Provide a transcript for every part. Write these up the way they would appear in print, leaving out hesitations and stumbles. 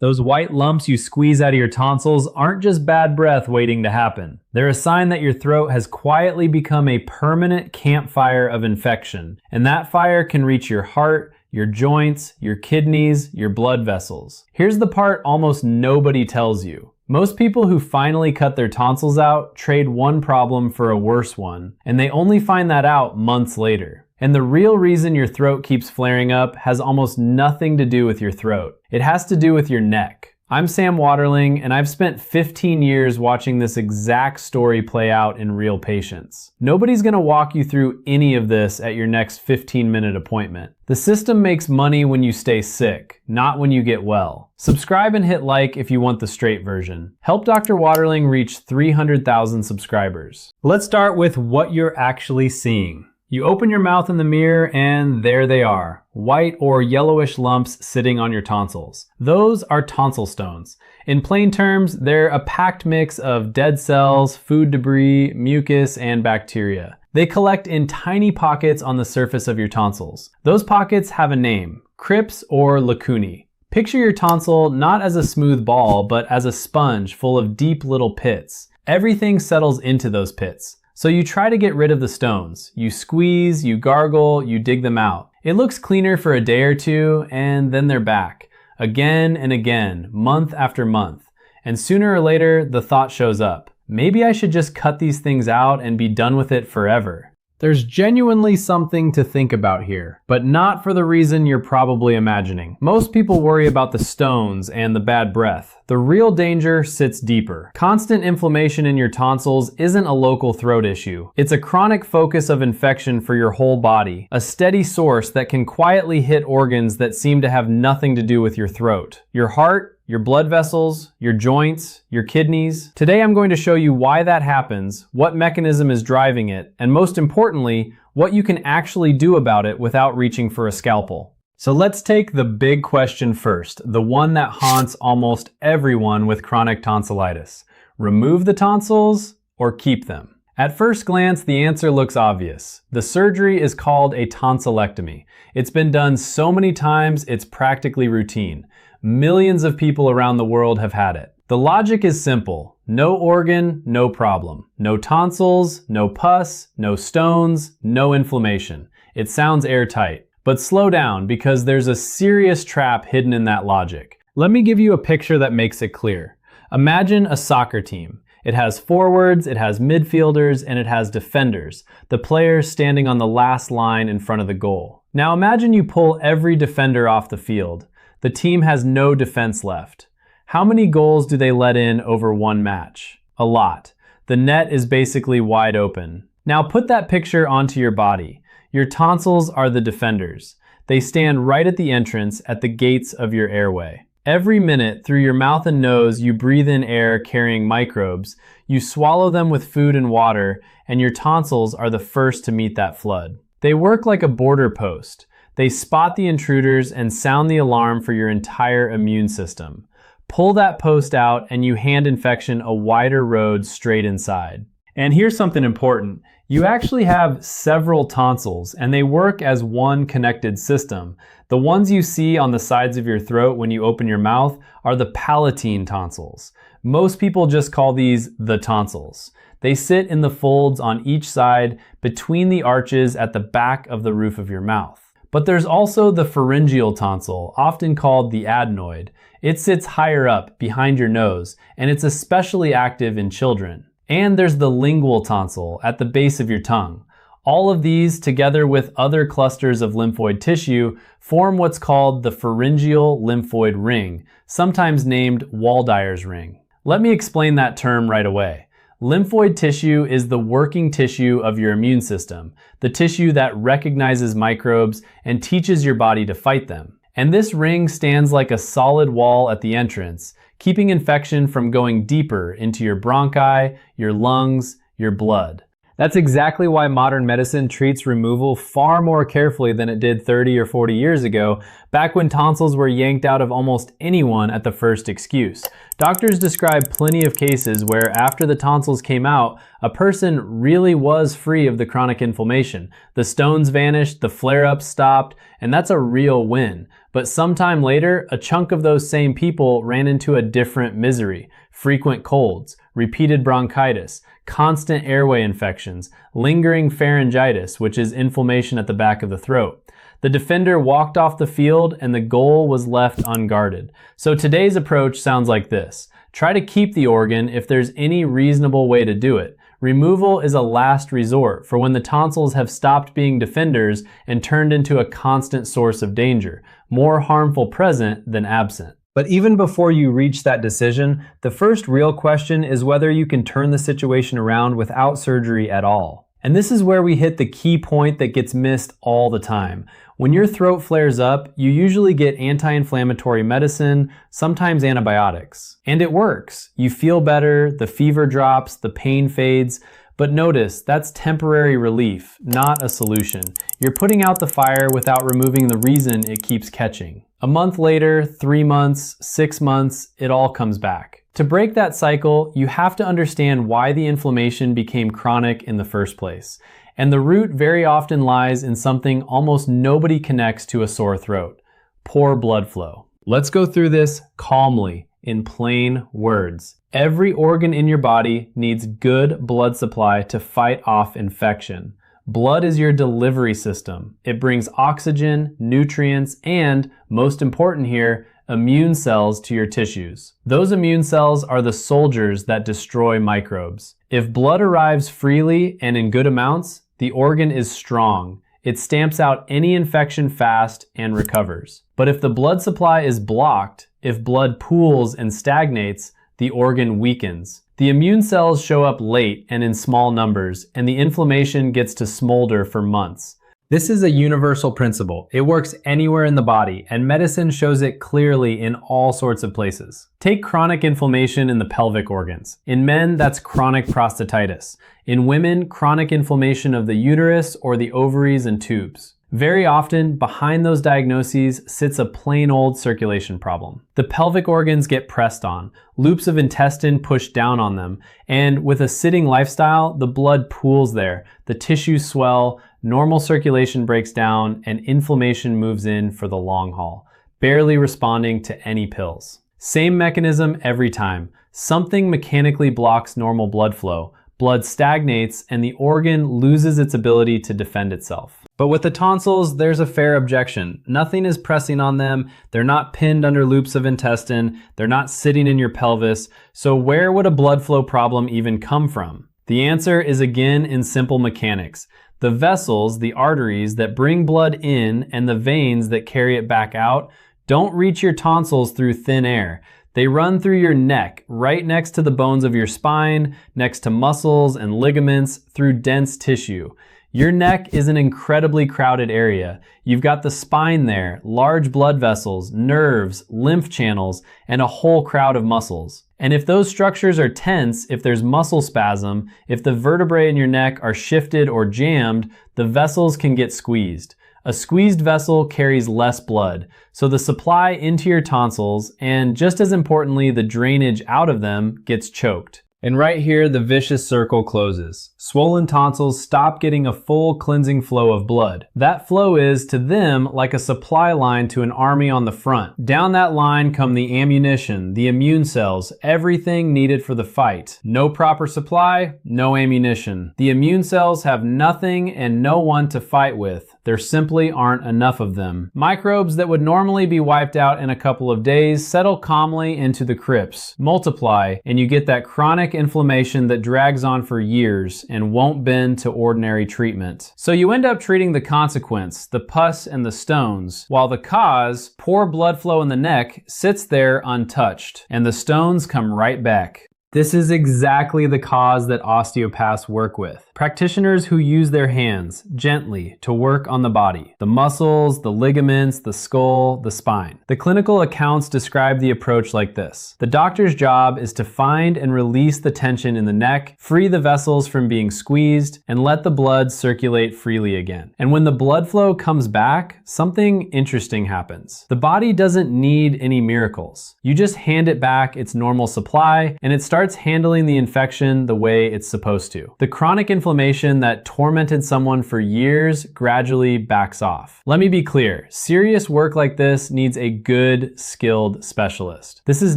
Those white lumps you squeeze out of your tonsils aren't just bad breath waiting to happen. They're a sign that your throat has quietly become a permanent campfire of infection, and that fire can reach your heart, your joints, your kidneys, your blood vessels. Here's the part almost nobody tells you. Most people who finally cut their tonsils out trade one problem for a worse one, and they only find that out months later. And the real reason your throat keeps flaring up has almost nothing to do with your throat. It has to do with your neck. I'm Sam Waterling, and I've spent 15 years watching this exact story play out in real patients. Nobody's gonna walk you through any of this at your next 15-minute appointment. The system makes money when you stay sick, not when you get well. Subscribe and hit like if you want the straight version. Help Dr. Waterling reach 300,000 subscribers. Let's start with what you're actually seeing. You open your mouth in the mirror and there they are, white or yellowish lumps sitting on your tonsils. Those are tonsil stones. In plain terms, they're a packed mix of dead cells, food debris, mucus, and bacteria. They collect in tiny pockets on the surface of your tonsils. Those pockets have a name, crypts or lacunae. Picture your tonsil not as a smooth ball, but as a sponge full of deep little pits. Everything settles into those pits. So you try to get rid of the stones. You squeeze, you gargle, you dig them out. It looks cleaner for a day or two, and then they're back. Again and again, month after month. And sooner or later, the thought shows up. Maybe I should just cut these things out and be done with it forever. There's genuinely something to think about here, but not for the reason you're probably imagining. Most people worry about the stones and the bad breath. The real danger sits deeper. Constant inflammation in your tonsils isn't a local throat issue. It's a chronic focus of infection for your whole body, a steady source that can quietly hit organs that seem to have nothing to do with your throat. Your heart, your blood vessels, your joints, your kidneys. Today I'm going to show you why that happens, what mechanism is driving it, and most importantly, what you can actually do about it without reaching for a scalpel. So let's take the big question first, the one that haunts almost everyone with chronic tonsillitis. Remove the tonsils or keep them? At first glance, the answer looks obvious. The surgery is called a tonsillectomy. It's been done so many times, it's practically routine. Millions of people around the world have had it. The logic is simple. No organ, no problem. No tonsils, no pus, no stones, no inflammation. It sounds airtight. But slow down, because there's a serious trap hidden in that logic. Let me give you a picture that makes it clear. Imagine a soccer team. It has forwards, it has midfielders, and it has defenders, the players standing on the last line in front of the goal. Now imagine you pull every defender off the field. The team has no defense left. How many goals do they let in over one match? A lot. The net is basically wide open. Now put that picture onto your body. Your tonsils are the defenders. They stand right at the entrance at the gates of your airway. Every minute, through your mouth and nose, you breathe in air carrying microbes, you swallow them with food and water, and your tonsils are the first to meet that flood. They work like a border post. They spot the intruders and sound the alarm for your entire immune system. Pull that post out and you hand infection a wider road straight inside. And here's something important. You actually have several tonsils and they work as one connected system. The ones you see on the sides of your throat when you open your mouth are the palatine tonsils. Most people just call these the tonsils. They sit in the folds on each side between the arches at the back of the roof of your mouth. But there's also the pharyngeal tonsil, often called the adenoid. It sits higher up, behind your nose, and it's especially active in children. And there's the lingual tonsil, at the base of your tongue. All of these, together with other clusters of lymphoid tissue, form what's called the pharyngeal lymphoid ring, sometimes named Waldeyer's ring. Let me explain that term right away. Lymphoid tissue is the working tissue of your immune system, the tissue that recognizes microbes and teaches your body to fight them. And this ring stands like a solid wall at the entrance, keeping infection from going deeper into your bronchi, your lungs, your blood. That's exactly why modern medicine treats removal far more carefully than it did 30 or 40 years ago, back when tonsils were yanked out of almost anyone at the first excuse. Doctors describe plenty of cases where after the tonsils came out, a person really was free of the chronic inflammation. The stones vanished, the flare-ups stopped, and that's a real win. But sometime later, a chunk of those same people ran into a different misery: frequent colds, repeated bronchitis, constant airway infections, lingering pharyngitis, which is inflammation at the back of the throat. The defender walked off the field and the goal was left unguarded. So today's approach sounds like this. Try to keep the organ if there's any reasonable way to do it. Removal is a last resort for when the tonsils have stopped being defenders and turned into a constant source of danger, more harmful present than absent. But even before you reach that decision, the first real question is whether you can turn the situation around without surgery at all. And this is where we hit the key point that gets missed all the time. When your throat flares up, you usually get anti-inflammatory medicine, sometimes antibiotics. And it works. You feel better, the fever drops, the pain fades. But notice, that's temporary relief, not a solution. You're putting out the fire without removing the reason it keeps catching. A month later, 3 months, 6 months, it all comes back. To break that cycle, you have to understand why the inflammation became chronic in the first place. And the root very often lies in something almost nobody connects to a sore throat: poor blood flow. Let's go through this calmly, in plain words. Every organ in your body needs good blood supply to fight off infection. Blood is your delivery system. It brings oxygen, nutrients, and, most important here, immune cells to your tissues. Those immune cells are the soldiers that destroy microbes. If blood arrives freely and in good amounts, the organ is strong. It stamps out any infection fast and recovers. But if the blood supply is blocked, if blood pools and stagnates, the organ weakens. The immune cells show up late and in small numbers, and the inflammation gets to smolder for months. This is a universal principle. It works anywhere in the body, and medicine shows it clearly in all sorts of places. Take chronic inflammation in the pelvic organs. In men, that's chronic prostatitis. In women, chronic inflammation of the uterus or the ovaries and tubes. Very often, behind those diagnoses sits a plain old circulation problem. The pelvic organs get pressed on, loops of intestine push down on them, and with a sitting lifestyle, the blood pools there, the tissues swell, normal circulation breaks down, and inflammation moves in for the long haul, barely responding to any pills. Same mechanism every time. Something mechanically blocks normal blood flow. Blood stagnates and the organ loses its ability to defend itself. But with the tonsils, there's a fair objection. Nothing is pressing on them. They're not pinned under loops of intestine. They're not sitting in your pelvis. So where would a blood flow problem even come from? The answer is again in simple mechanics. The vessels, the arteries that bring blood in and the veins that carry it back out don't reach your tonsils through thin air. They run through your neck, right next to the bones of your spine, next to muscles and ligaments, through dense tissue. Your neck is an incredibly crowded area. You've got the spine there, large blood vessels, nerves, lymph channels, and a whole crowd of muscles. And if those structures are tense, if there's muscle spasm, if the vertebrae in your neck are shifted or jammed, the vessels can get squeezed. A squeezed vessel carries less blood, so the supply into your tonsils, and just as importantly, the drainage out of them, gets choked. And right here, the vicious circle closes. Swollen tonsils stop getting a full cleansing flow of blood. That flow is, to them, like a supply line to an army on the front. Down that line come the ammunition, the immune cells, everything needed for the fight. No proper supply, no ammunition. The immune cells have nothing and no one to fight with. There simply aren't enough of them. Microbes that would normally be wiped out in a couple of days settle calmly into the crypts, multiply, and you get that chronic inflammation that drags on for years and won't bend to ordinary treatment. So you end up treating the consequence, the pus and the stones, while the cause, poor blood flow in the neck, sits there untouched, and the stones come right back. This is exactly the cause that osteopaths work with. Practitioners who use their hands, gently, to work on the body. The muscles, the ligaments, the skull, the spine. The clinical accounts describe the approach like this. The doctor's job is to find and release the tension in the neck, free the vessels from being squeezed, and let the blood circulate freely again. And when the blood flow comes back, something interesting happens. The body doesn't need any miracles. You just hand it back its normal supply, and it starts starts handling the infection the way it's supposed to. The chronic inflammation that tormented someone for years gradually backs off. Let me be clear, serious work like this needs a good, skilled specialist. This is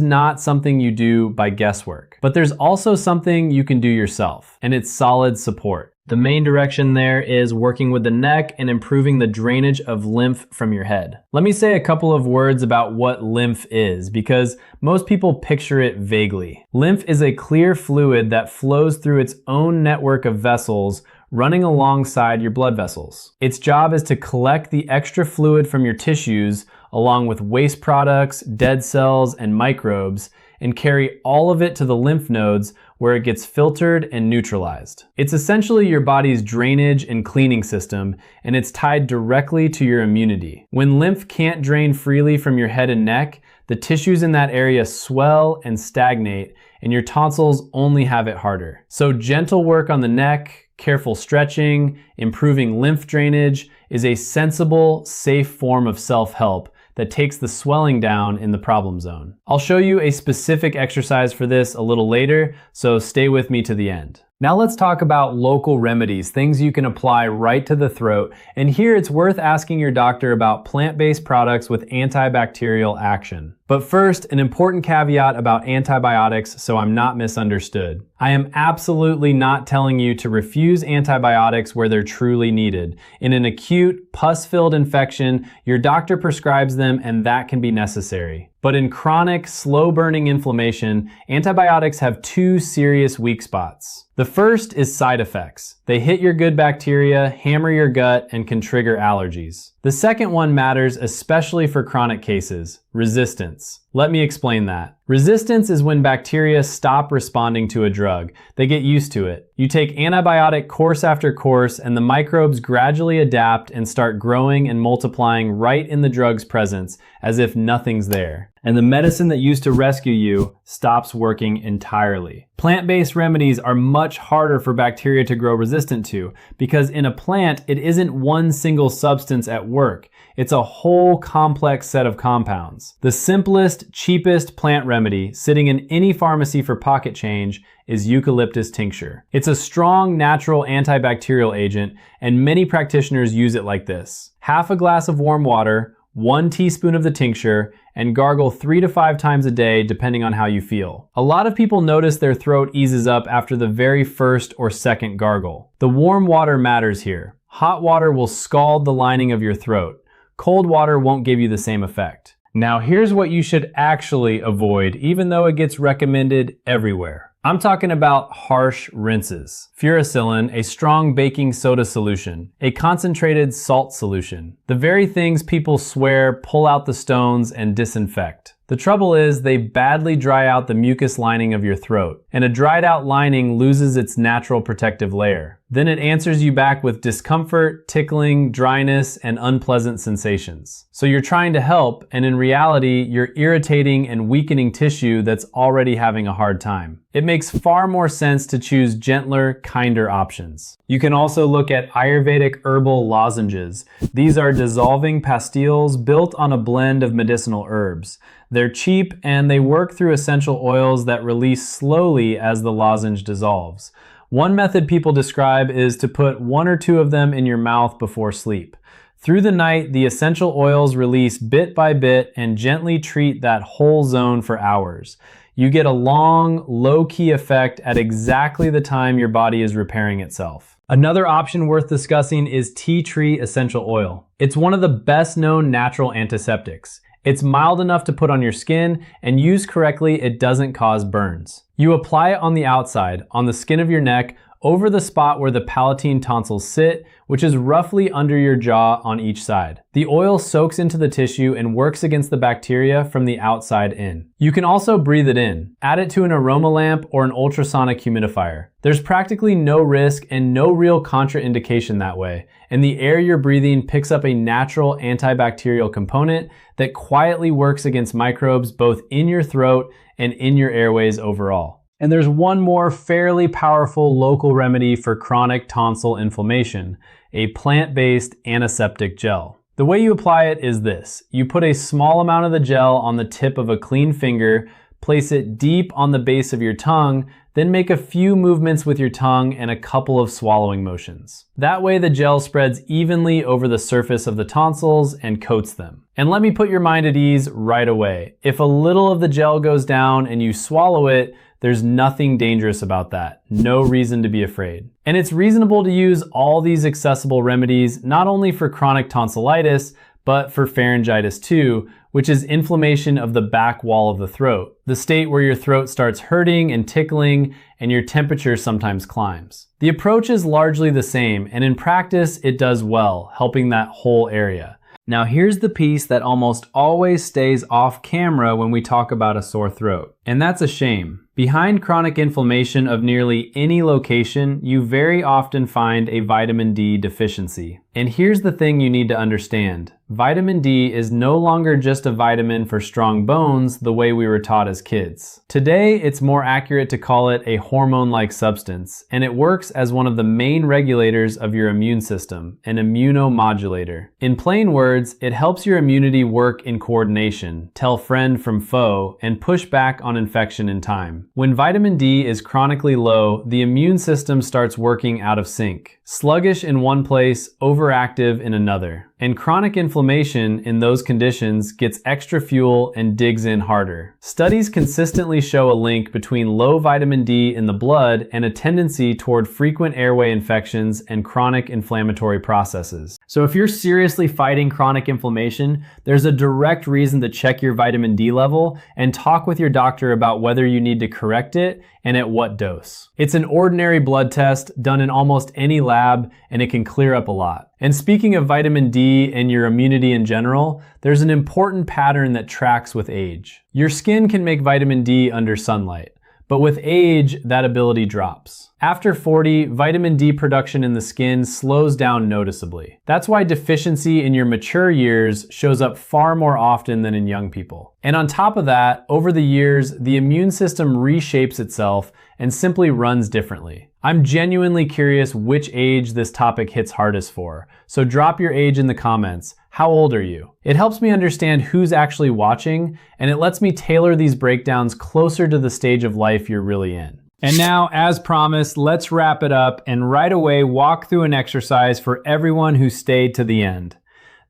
not something you do by guesswork, but there's also something you can do yourself, and it's solid support. The main direction there is working with the neck and improving the drainage of lymph from your head. Let me say a couple of words about what lymph is, because most people picture it vaguely. Lymph is a clear fluid that flows through its own network of vessels running alongside your blood vessels. Its job is to collect the extra fluid from your tissues along with waste products, dead cells, and microbes, and carry all of it to the lymph nodes where it gets filtered and neutralized. It's essentially your body's drainage and cleaning system, and it's tied directly to your immunity. When lymph can't drain freely from your head and neck, the tissues in that area swell and stagnate, and your tonsils only have it harder. So gentle work on the neck, careful stretching, improving lymph drainage is a sensible, safe form of self-help that takes the swelling down in the problem zone. I'll show you a specific exercise for this a little later, so stay with me to the end. Now let's talk about local remedies, things you can apply right to the throat. And here it's worth asking your doctor about plant-based products with antibacterial action. But first, an important caveat about antibiotics so I'm not misunderstood. I am absolutely not telling you to refuse antibiotics where they're truly needed. In an acute, pus-filled infection, your doctor prescribes them and that can be necessary. But in chronic, slow-burning inflammation, antibiotics have two serious weak spots. The first is side effects. They hit your good bacteria, hammer your gut, and can trigger allergies. The second one matters especially for chronic cases: resistance. Let me explain that. Resistance is when bacteria stop responding to a drug. They get used to it. You take antibiotic course after course, and the microbes gradually adapt and start growing and multiplying right in the drug's presence, as if nothing's there. And the medicine that used to rescue you stops working entirely. Plant-based remedies are much harder for bacteria to grow resistant to, because in a plant, it isn't one single substance at work. It's a whole complex set of compounds. The simplest, cheapest plant remedy sitting in any pharmacy for pocket change is eucalyptus tincture. It's a strong, natural antibacterial agent, and many practitioners use it like this: half a glass of warm water, 1 teaspoon of the tincture, and gargle 3 to 5 times a day depending on how you feel. A lot of people notice their throat eases up after the very first or second gargle. The warm water matters here. Hot water will scald the lining of your throat. Cold water won't give you the same effect. Now here's what you should actually avoid, even though it gets recommended everywhere. I'm talking about harsh rinses. Furacillin, a strong baking soda solution. A concentrated salt solution. The very things people swear pull out the stones and disinfect. The trouble is they badly dry out the mucus lining of your throat, and a dried out lining loses its natural protective layer. Then it answers you back with discomfort, tickling, dryness, and unpleasant sensations. So you're trying to help, and in reality, you're irritating and weakening tissue that's already having a hard time. It makes far more sense to choose gentler, kinder options. You can also look at Ayurvedic herbal lozenges. These are dissolving pastilles built on a blend of medicinal herbs. They're cheap and they work through essential oils that release slowly as the lozenge dissolves. One method people describe is to put 1 or 2 of them in your mouth before sleep. Through the night, the essential oils release bit by bit and gently treat that whole zone for hours. You get a long, low-key effect at exactly the time your body is repairing itself. Another option worth discussing is tea tree essential oil. It's one of the best known natural antiseptics. It's mild enough to put on your skin, and used correctly, it doesn't cause burns. You apply it on the outside, on the skin of your neck, over the spot where the palatine tonsils sit, which is roughly under your jaw on each side. The oil soaks into the tissue and works against the bacteria from the outside in. You can also breathe it in. Add it to an aroma lamp or an ultrasonic humidifier. There's practically no risk and no real contraindication that way, and the air you're breathing picks up a natural antibacterial component that quietly works against microbes both in your throat and in your airways overall. And there's one more fairly powerful local remedy for chronic tonsil inflammation: a plant-based antiseptic gel. The way you apply it is this: you put a small amount of the gel on the tip of a clean finger, Place it deep on the base of your tongue, then make a few movements with your tongue and a couple of swallowing motions. That way the gel spreads evenly over the surface of the tonsils and coats them. And let me put your mind at ease right away. If a little of the gel goes down and you swallow it, there's nothing dangerous about that. No reason to be afraid. And it's reasonable to use all these accessible remedies, not only for chronic tonsillitis, but for pharyngitis too, which is inflammation of the back wall of the throat, the state where your throat starts hurting and tickling and your temperature sometimes climbs. The approach is largely the same, and in practice it does well, helping that whole area. Now here's the piece that almost always stays off camera when we talk about a sore throat, and that's a shame. Behind chronic inflammation of nearly any location, you very often find a vitamin D deficiency. And here's the thing you need to understand. Vitamin D is no longer just a vitamin for strong bones the way we were taught as kids. Today, it's more accurate to call it a hormone-like substance, and it works as one of the main regulators of your immune system, an immunomodulator. In plain words, it helps your immunity work in coordination, tell friend from foe, and push back on infection in time. When vitamin D is chronically low, the immune system starts working out of sync. Sluggish in one place, overactive in another. And chronic inflammation in those conditions gets extra fuel and digs in harder. Studies consistently show a link between low vitamin D in the blood and a tendency toward frequent airway infections and chronic inflammatory processes. So if you're seriously fighting chronic inflammation, there's a direct reason to check your vitamin D level and talk with your doctor about whether you need to correct it and at what dose. It's an ordinary blood test done in almost any lab, and it can clear up a lot. And speaking of vitamin D and your immunity in general, there's an important pattern that tracks with age. Your skin can make vitamin D under sunlight, but with age, that ability drops. After 40, vitamin D production in the skin slows down noticeably. That's why deficiency in your mature years shows up far more often than in young people. And on top of that, over the years, the immune system reshapes itself and simply runs differently. I'm genuinely curious which age this topic hits hardest for, so drop your age in the comments. How old are you? It helps me understand who's actually watching, and it lets me tailor these breakdowns closer to the stage of life you're really in. And now, as promised, let's wrap it up and right away walk through an exercise for everyone who stayed to the end.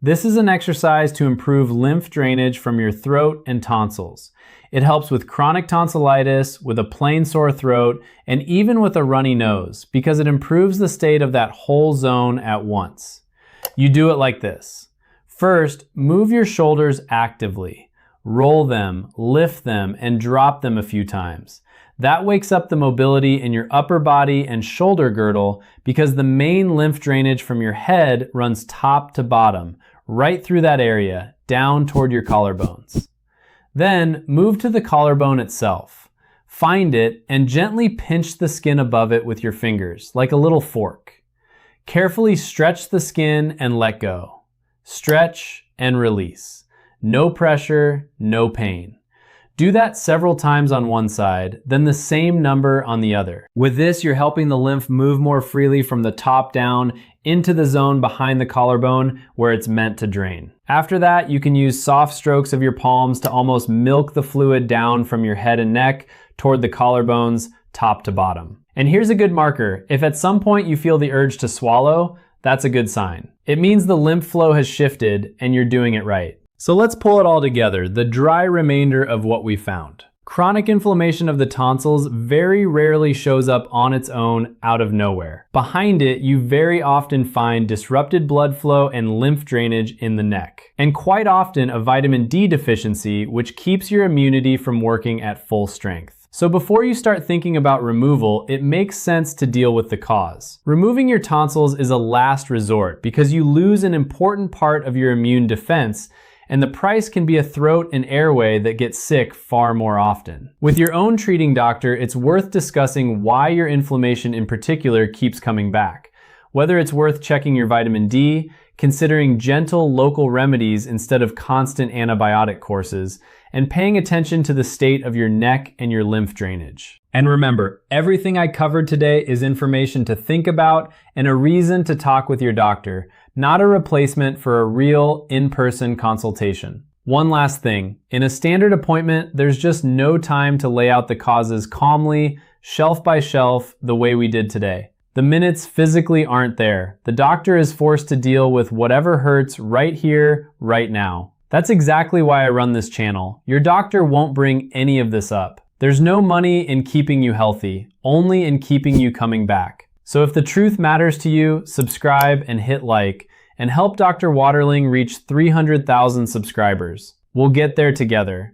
This is an exercise to improve lymph drainage from your throat and tonsils. It helps with chronic tonsillitis, with a plain sore throat, and even with a runny nose, because it improves the state of that whole zone at once. You do it like this. First, move your shoulders actively. Roll them, lift them, and drop them a few times. That wakes up the mobility in your upper body and shoulder girdle because the main lymph drainage from your head runs top to bottom, right through that area, down toward your collarbones. Then move to the collarbone itself. Find it and gently pinch the skin above it with your fingers, like a little fork. Carefully stretch the skin and let go. Stretch and release. No pressure, no pain. Do that several times on one side, then the same number on the other. With this, you're helping the lymph move more freely from the top down into the zone behind the collarbone where it's meant to drain. After that, you can use soft strokes of your palms to almost milk the fluid down from your head and neck toward the collarbones, top to bottom. And here's a good marker. If at some point you feel the urge to swallow, that's a good sign. It means the lymph flow has shifted and you're doing it right. So let's pull it all together, the dry remainder of what we found. Chronic inflammation of the tonsils very rarely shows up on its own out of nowhere. Behind it, you very often find disrupted blood flow and lymph drainage in the neck. And quite often a vitamin D deficiency, which keeps your immunity from working at full strength. So before you start thinking about removal, it makes sense to deal with the cause. Removing your tonsils is a last resort because you lose an important part of your immune defense, and the price can be a throat and airway that get sick far more often. With your own treating doctor, it's worth discussing why your inflammation in particular keeps coming back. Whether it's worth checking your vitamin D, considering gentle local remedies instead of constant antibiotic courses, and paying attention to the state of your neck and your lymph drainage. And remember, everything I covered today is information to think about and a reason to talk with your doctor, not a replacement for a real in-person consultation. One last thing. In a standard appointment, there's just no time to lay out the causes calmly, shelf by shelf, the way we did today. The minutes physically aren't there. The doctor is forced to deal with whatever hurts right here, right now. That's exactly why I run this channel. Your doctor won't bring any of this up. There's no money in keeping you healthy, only in keeping you coming back. So if the truth matters to you, subscribe and hit like, and help Dr. Waterling reach 300,000 subscribers. We'll get there together.